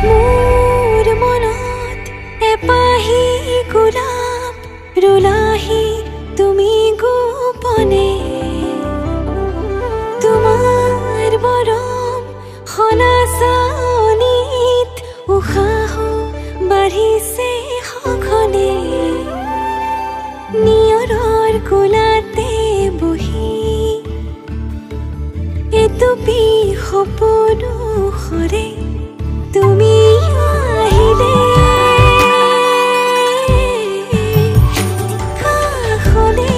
মোৰ মনত এপাহি গোলাপ ৰুলাহি তুমি গোপনে তোমাৰ মৰম সনাচানিত উশাহ বাঢ়িছে সঘনে নিয়ৰৰ কোলাতে বহি এটুপি সপোন সৰে তুমি আহিলে কাষলে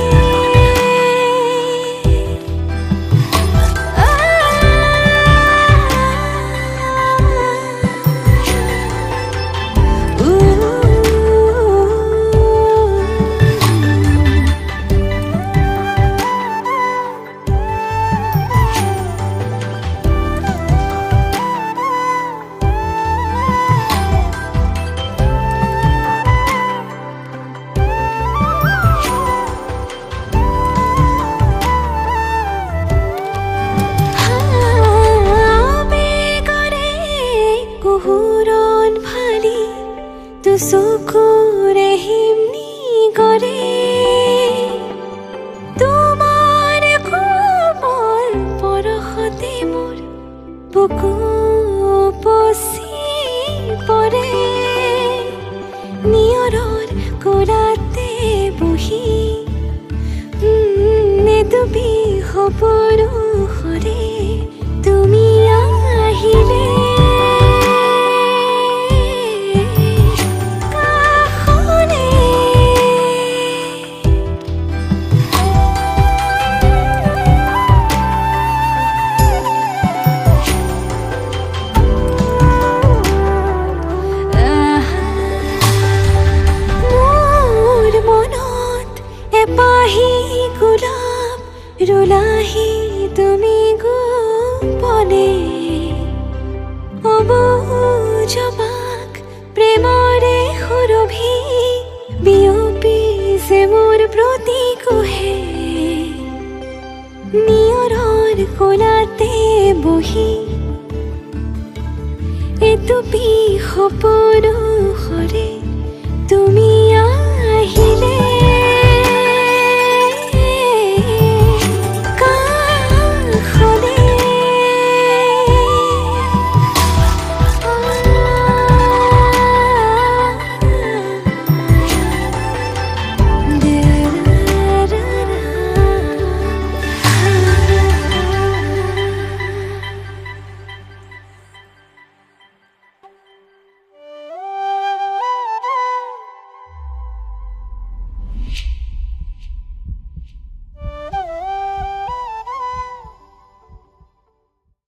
চকুৰে হিমনি কৰে তোমাৰ কোমল পৰশতে মোৰ বুকু উপচি পৰে নিয়ৰৰ কোলাতে বহি এটুপি সপোন সৰে তুমি আহিলে এপাহি গোলাপ ৰুলাহি তুমি গোপনে অবুজবাক প্ৰেমৰে সুৰভি বিয়পি যে মোৰ প্ৰতি কহে নিয়ৰৰ কোলাতে বহি এটুপি সপোন